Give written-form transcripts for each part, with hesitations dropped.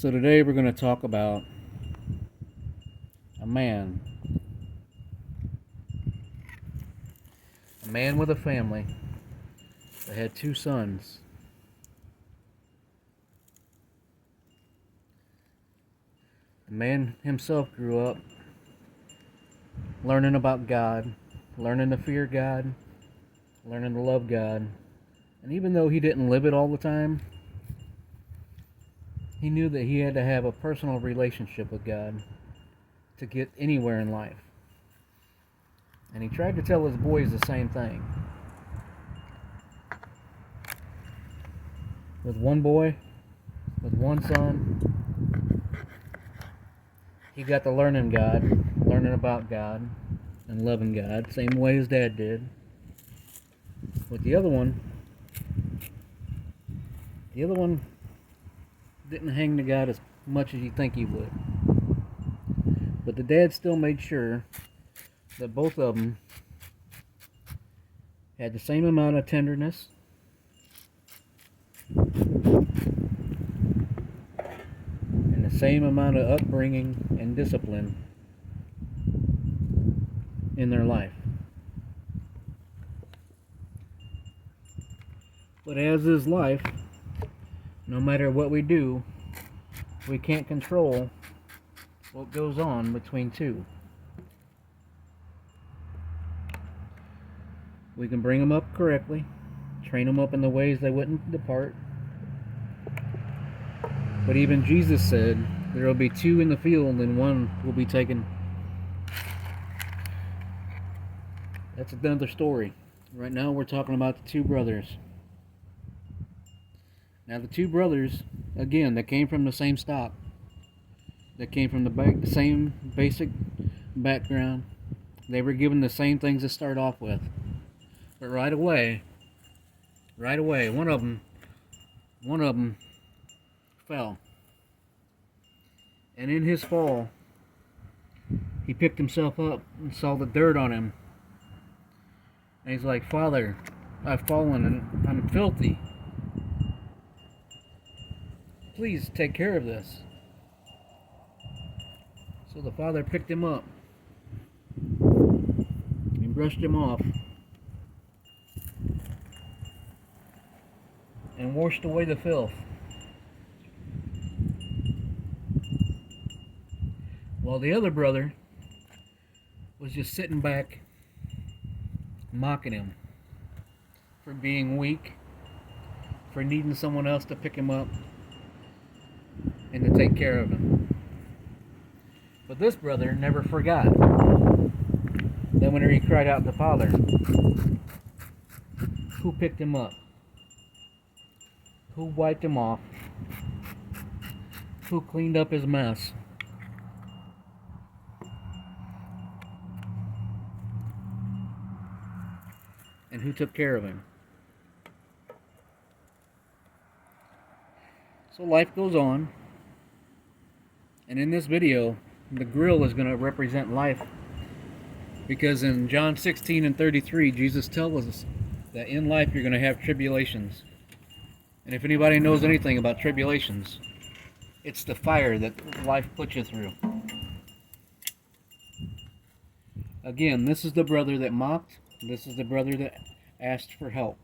So today we're going to talk about a man. A man with a family that had two sons. The man himself grew up learning about God, learning to fear God, learning to love God. And even though he didn't live it all the time, he knew that he had to have a personal relationship with God to get anywhere in life. And he tried to tell his boys the same thing. With one boy, with one son, he got to learning God, learning about God, and loving God, same way his dad did. With the other one didn't hang to God as much as you think he would. But the dad still made sure that both of them had the same amount of tenderness, and the same amount of upbringing and discipline in their life. But as is life, no matter what we do, we can't control what goes on between two. We can bring them up correctly, train them up in the ways they wouldn't depart. But even Jesus said, there will be two in the field and one will be taken. That's another story. Right now we're talking about the two brothers. Now the two brothers, again, that came from the same stock. That came from the same basic background. They were given the same things to start off with. But right away, one of them fell. And in his fall, he picked himself up and saw the dirt on him. And he's like, "Father, I've fallen and I'm filthy. Please take care of this." So the father picked him up and brushed him off and washed away the filth. While the other brother was just sitting back, mocking him for being weak, for needing someone else to pick him up and to take care of him. But this brother never forgot. Then when he cried out to Father, who picked him up? Who wiped him off? Who cleaned up his mess? And who took care of him? So life goes on. And in this video, the grill is going to represent life. Because in John 16:33, Jesus tells us that in life you're going to have tribulations. And if anybody knows anything about tribulations, it's the fire that life puts you through. Again, this is the brother that mocked. This is the brother that asked for help.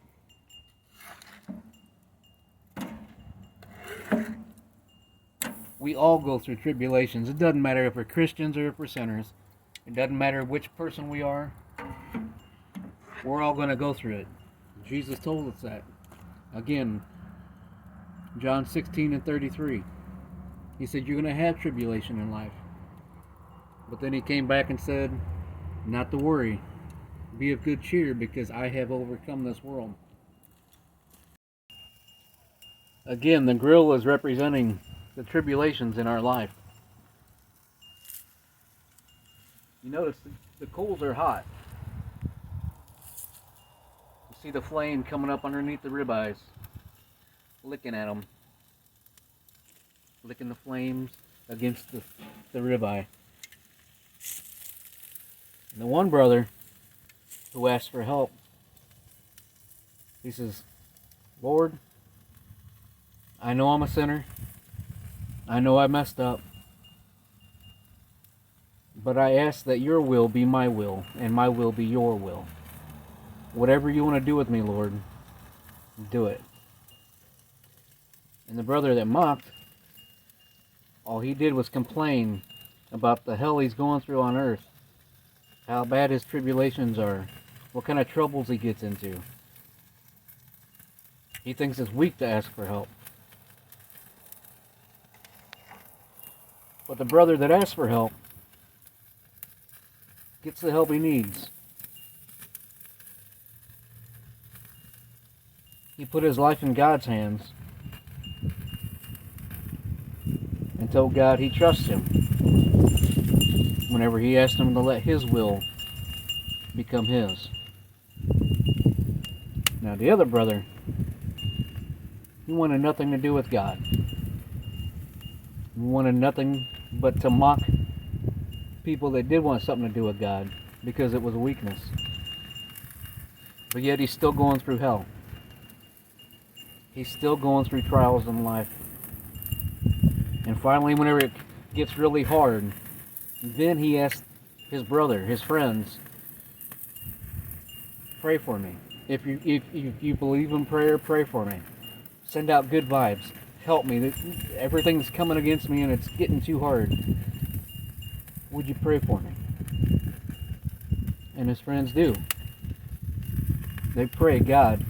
We all go through tribulations. It doesn't matter if we're Christians or if we're sinners. It doesn't matter which person we are. We're all going to go through it. Jesus told us that. Again, John 16:33. He said, you're going to have tribulation in life. But then he came back and said, not to worry. Be of good cheer because I have overcome this world. Again, the grill is representing the tribulations in our life. You notice the coals are hot. You see the flame coming up underneath the ribeyes, licking at them, licking the flames against the ribeye. And the one brother who asked for help, he says, Lord, I know I'm a sinner. I know I messed up, but I ask that your will be my will, and my will be your will. Whatever you want to do with me, Lord, do it. And the brother that mocked, all he did was complain about the hell he's going through on earth, how bad his tribulations are, what kind of troubles he gets into. He thinks it's weak to ask for help. But the brother that asks for help gets the help he needs. He put his life in God's hands and told God he trusts him whenever he asked him to let his will become his. Now the other brother, he wanted nothing to do with God. He wanted nothing but to mock people that did want something to do with God because it was a weakness. But yet he's still going through hell. He's still going through trials in life. And finally, whenever it gets really hard, then he asks his brother, his friends, pray for me. If you believe in prayer, pray for me. Send out good vibes. Help me. Everything's coming against me and it's getting too hard. Would you pray for me? And his friends do. They pray, God,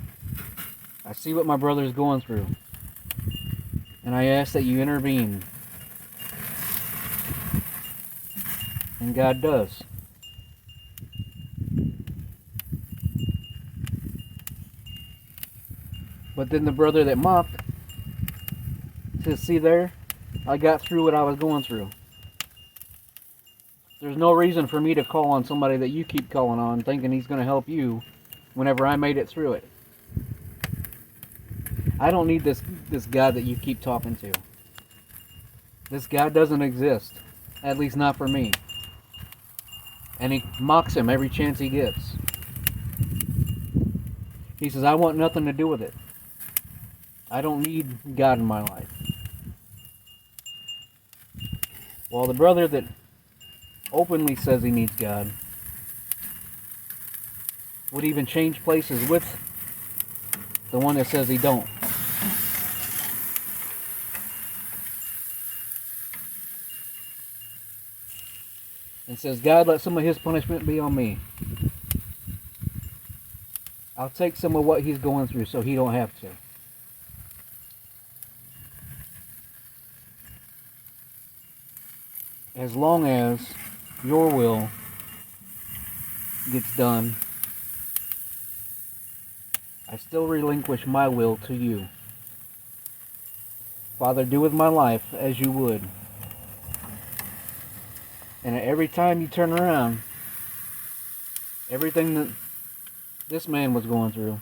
I see what my brother's going through, and I ask that you intervene. And God does. But then the brother that mocked says, see there, I got through what I was going through. There's no reason for me to call on somebody that you keep calling on, thinking he's going to help you whenever I made it through it. I don't need this God that you keep talking to. This God doesn't exist. At least not for me. And he mocks him every chance he gets. He says, I want nothing to do with it. I don't need God in my life. While the brother that openly says he needs God would even change places with the one that says he don't. And says, God, let some of his punishment be on me. I'll take some of what he's going through so he don't have to. As long as your will gets done, I still relinquish my will to you. Father, do with my life as you would. And every time you turn around, everything that this man was going through,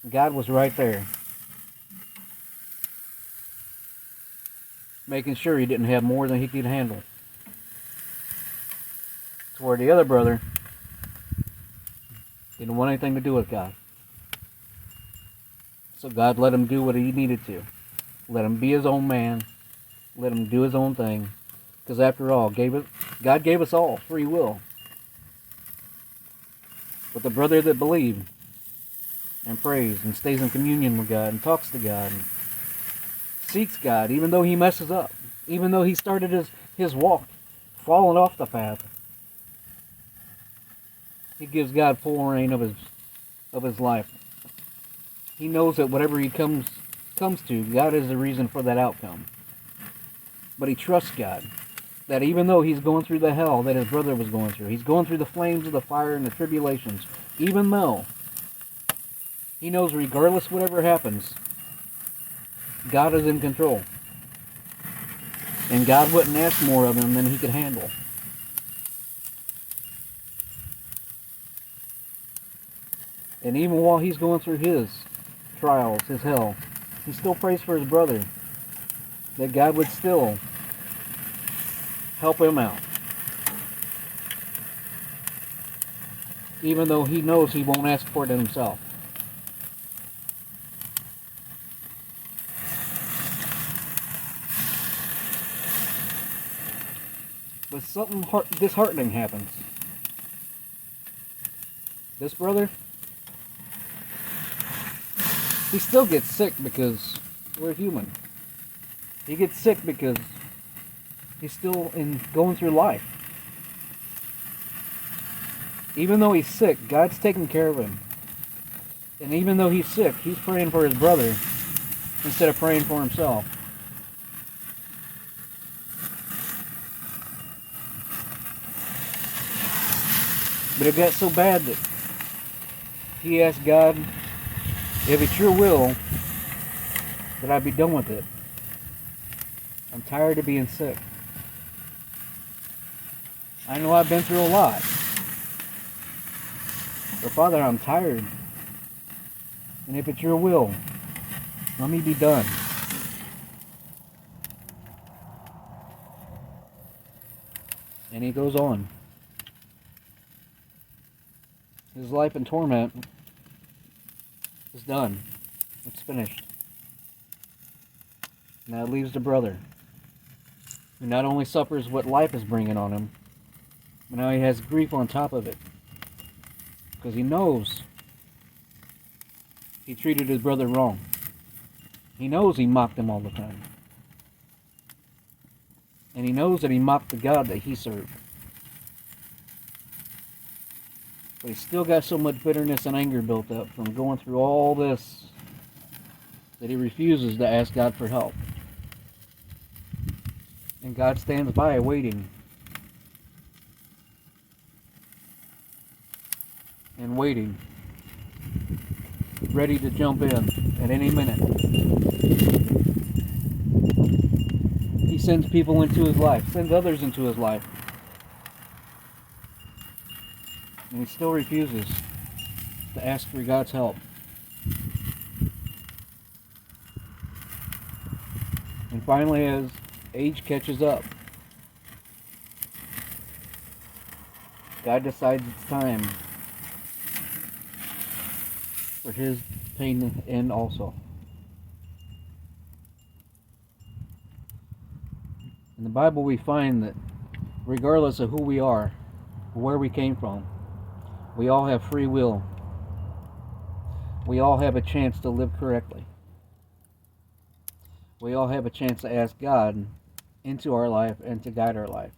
God was right there, making sure he didn't have more than he could handle. To where the other brother didn't want anything to do with God. So God let him do what he needed to. Let him be his own man. Let him do his own thing. Because after all, God gave us all free will. But the brother that believed and prays and stays in communion with God and talks to God and seeks God, even though he messes up, even though he started his walk falling off the path, he gives God full reign of his life. He knows that whatever he comes to, God is the reason for that outcome. But he trusts God. That even though he's going through the hell that his brother was going through, he's going through the flames of the fire and the tribulations, even though he knows regardless whatever happens, God is in control. And God wouldn't ask more of him than he could handle. And even while he's going through his trials, his hell, he still prays for his brother, that God would still help him out. Even though he knows he won't ask for it himself. But something disheartening happens. This brother, he still gets sick because we're human. He gets sick because he's still going through life. Even though he's sick, God's taking care of him. And even though he's sick, he's praying for his brother instead of praying for himself. But it got so bad that he asked God, if it's your will, that I be done with it. I'm tired of being sick. I know I've been through a lot. But Father, I'm tired. And if it's your will, let me be done. And he goes on. His life in torment is done. It's finished. Now it leaves the brother, who not only suffers what life is bringing on him, but now he has grief on top of it. Because he knows he treated his brother wrong. He knows he mocked him all the time. And he knows that he mocked the God that he served. But he's still got so much bitterness and anger built up from going through all this that he refuses to ask God for help. And God stands by waiting. And waiting. Ready to jump in at any minute. He sends people into his life, sends others into his life. And he still refuses to ask for God's help. And finally, as age catches up, God decides it's time for his pain to end also. In the Bible we find that regardless of who we are, or where we came from, we all have free will. We all have a chance to live correctly. We all have a chance to ask God into our life and to guide our life.